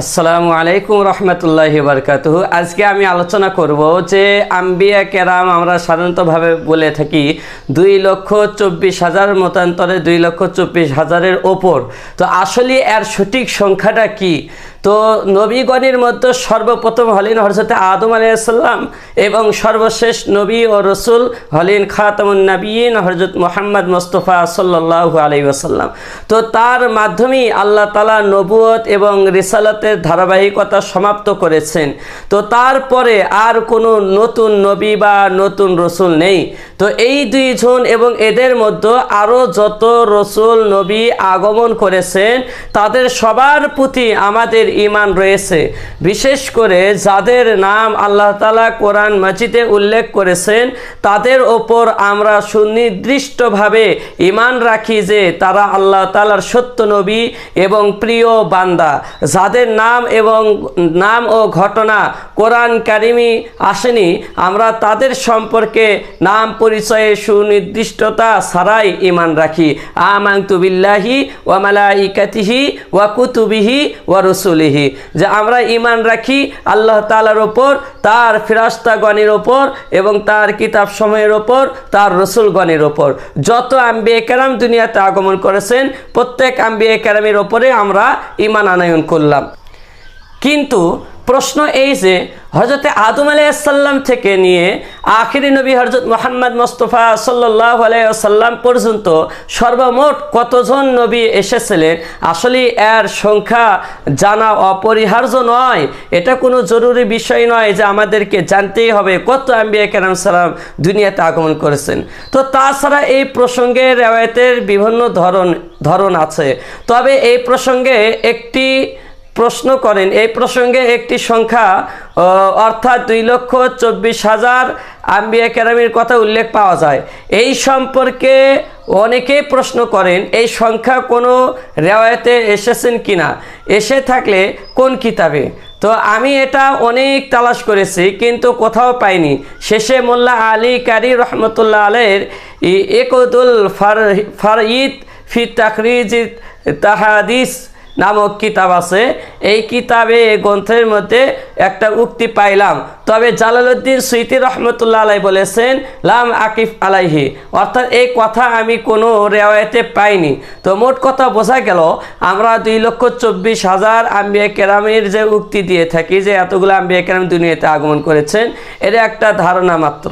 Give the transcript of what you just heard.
আসসালামু আলাইকুম রহমতুল্লাহি বারকাতুহু। আজকে আমি আলোচনা করব যে আম্বিয়া কেরাম আমরা সাধারণতভাবে বলে থাকি 2,24,000 মতান্তরে 2,24,000-এর ওপর। তো আসলে এর সঠিক সংখ্যাটা কি? তো নবীগণের মধ্যে সর্বপ্রথম হলেন হযরত আদম আলাইহিস সালাম এবং সর্বশেষ নবী ও রসুল হলেন খাতামুন নবিয়্যিন হযরত মুহাম্মদ মুস্তাফা সাল্লাল্লাহু আলাইহি ওয়াসাল্লাম। তো তার মাধ্যমেই আল্লাহ তাআলা নবুয়ত এবং রিসালাতের ধারাবাহিকতা সমাপ্ত করেছেন। তো তারপরে আর কোনো নতুন নবী বা নতুন রসুল নেই। তো এই দুইজন এবং এদের মধ্যে আরও যত রসুল নবী আগমন করেছেন তাদের সবার প্রতি আমাদের ঈমান রয়েছে। বিশেষ করে যাদের নাম আল্লাহ তাআলা কোরআন মাজিদে উল্লেখ করেছেন তাদের ওপর আমরা সুনির্দিষ্টভাবে ঈমান রাখি যে তারা আল্লাহ তাআলার সত্য নবী এবং প্রিয় বান্দা। যাদের নাম ও ঘটনা কোরআন কারিমে আসেনি আমরা তাদের সম্পর্কে নাম পরিচয়ে সুনির্দিষ্টতা ছাড়াই ঈমান রাখি। আমানতু বিল্লাহি ওয়া মালাইকাতিহি ওয়া কুতুবিহি ওয়া রুসুলিহি, যে আমরা ঈমান রাখি আল্লাহ তাআলার ওপর, তার ফেরেশতাগণের ওপর এবং তার কিতাব সমূহের ওপর, তার রসুলগণের ওপর। যত আম্বিয়া কেরাম দুনিয়াতে আগমন করেছেন প্রত্যেক আম্বিয়া কেরামের ওপরে আমরা ঈমান আনয়ন করলাম। কিন্তু প্রশ্ন এই যে হযরত আদম আলাইহিস সালাম থেকে নিয়ে আখিরি নবী হযরত মুহাম্মদ মুস্তাফা সাল্লাল্লাহু আলাইহি ওয়াসাল্লাম পর্যন্ত সর্বমোট কতজন নবী এসেছিলেন আসলে এর সংখ্যা জানা অপরিহার্য নয়। এটা কোনো জরুরি বিষয় নয় যে আমাদেরকে জানতেই হবে কত আম্বিয়া কেরাম সালাম দুনিয়াতে আগমন করেছেন। তো তাছাড়া এই প্রসঙ্গে রিওয়ায়াতের বিভিন্ন ধরন আছে। তবে এই প্রসঙ্গে একটি প্রশ্ন করেন, এই প্রসঙ্গে একটি সংখ্যা অর্থাৎ 2,24,000 আম্বিয়া কেরামের কথা উল্লেখ পাওয়া যায়। এই সম্পর্কে অনেকেই প্রশ্ন করেন এই সংখ্যা কোনো রিওয়ায়াতে এসেছেন কিনা, এসে থাকলে কোন কিতাবে। তো আমি এটা অনেক তালাশ করেছি কিন্তু কোথাও পাইনি। শেষে মোল্লা আলী কারি রহমতুল্লাহ আলাইহির ইকদুল ফারঈদ ফি তাখরিজ তাহাদিস নামক কিতাব আছে। এই কিতাবে গ্রন্থের মধ্যে একটা উক্তি পাইলাম, তবে জালালউদ্দিন সুয়ুতী রহমতুল্লাহ আলাইহি বলেছেন লাম আকিফ আলাইহি, অর্থাৎ এই কথা আমি কোনো রিওয়ায়াতে পাইনি। তো মোট কথা বোঝা গেল আমরা 2,24,000 আম্বিয়া কেরামের যে উক্তি দিয়ে থাকি যে এতগুলো আম্বিয়া কেরাম দুনিয়াতে আগমন করেছেন, এটা একটা ধারণা মাত্র।